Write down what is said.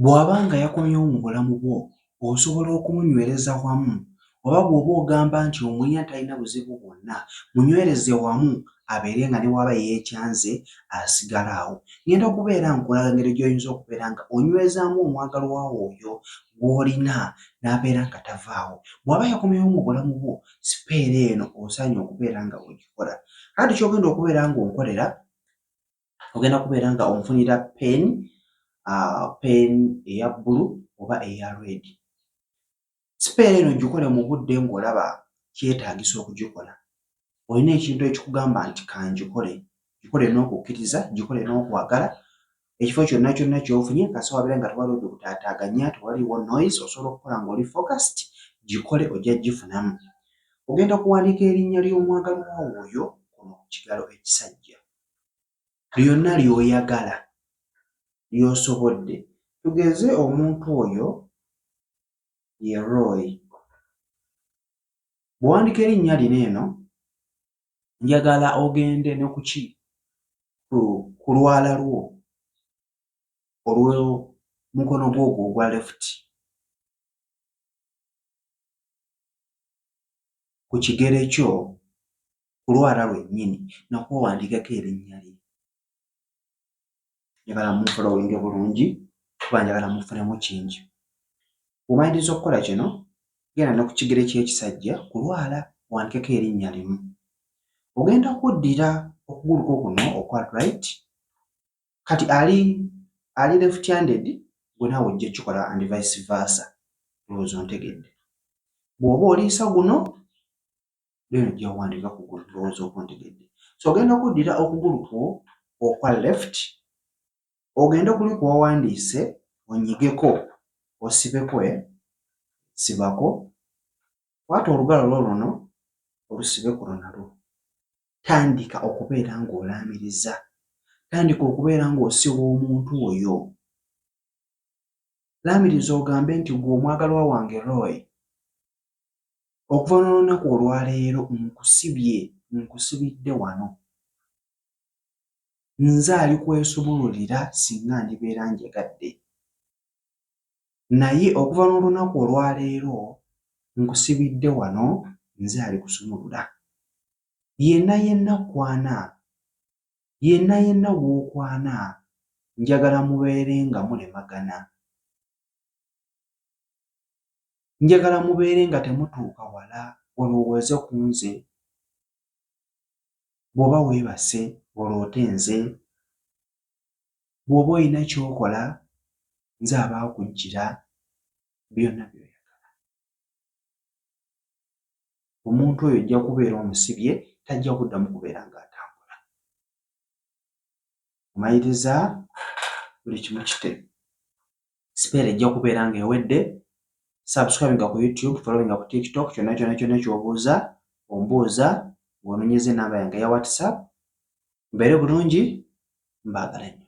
Bw'abanga yakomyewo mu bulamu bwo osobola okumunywereza wamu oba bw'oba ogamba nti omulina talina buzibu bwonna munywereze wamu abeere nga ne bw'aba yeekyanze asigala awo. Ngenda okubeera nkulaga engeri gy'oyinza okubeera nga onywezaamu omwagalwa wo oyo gw'olina n'abeera nga tavaawo. Bw'aba yakomyewo mu bulamu bwo sipeera eno osaanye okubeera nga ogikola. Kati ky'ogenda okubeera ng'onkolera ogenda kubeera nga onfunira peeni eya bbulu oba eya red. Sipeera eno gikole mu budde ng'olaba kyetaagisa okugikola. Olina ekintu ekikugamba nti kanjikole, gikole n'okukkiriza, gikole n'okwagala. Ekifo kyonna kyonna ky'ofunye kasita wabeera nga tewaliwo butaataaganya, tewaliwo noise, osobola okukola ng'oli focused, gikole ojja gifunamu. Ogenda kuwandiika erinnya ly'omwagalwa wo oyo kuno ku kigalo ekisajja. Lyonna ly'oyagala ly'osobodde. Tugeze omuntu oyo ye Roy. Bw'owandiika erinnya lino eno, njagala ogende ne ku lwala lwo olw'omukono gwo ogwa left, ku kigere kyo ku lwala lwennyini nakwo owandiikako erinnya lye. Njagala mumufolowinge bulungi kuba njagala mufunemu kingi. Bw'omaliriza okukola kino, genda ne ku kigere ky'ekisajja ku lwala wandikeko erinnya limu. Ogenda kuddira okugulu kwo kuno okwa right, kati ali left handed gwe naawe ojja kikola and vice versa. Ndowooza ontegedde. Bw'oba oliisa guno then ojja kuwandiika ku guno, ndowooza oba ontegedde. So ogenda kuddira okugulu kwo okwa left, ogende kuli kw'owandiise onyigeko osibeko, sibako, kwata olugalo lwo luno olusibe kuno nalwo. Tandika okubeera ng'olaamiriza, tandika okubeera ng'osiba omuntu oyo. Laamiriza ogambe nti gwe omwagalwa wange Roy, okuva n'olunaku olwaleero nkusibidde wano. Nze alikwesumululira singa ndibeera njegadde. Naye okuva n'olunaku olwaleero nkusibidde wano, nze alikusumulula. Yenna yenna kwana, yenna yenna gw'okwana, njagala mubeere nga mulemagana. Njagala mubeere nga temutuuka wala olowooze ku nze. Bw'oba weebase oloote nze. Bw'oba olina ky'okola nze abaakujjira, byonna by'oyagala. Omuntu oyo ojja kubeera omusibye, tajja kuddamu kubeera ng'atambula. Omaliriza buli kimu kite. Sipeera ejja kubeera ng'ewedde. Subscribinga ku YouTube, followinga ku TikTok, kyonna kyonna ky'obuuza ombuuza ng'ononyeza ennamba yange ya WhatsApp. Mbeere bulungi, mbaagala nnyo.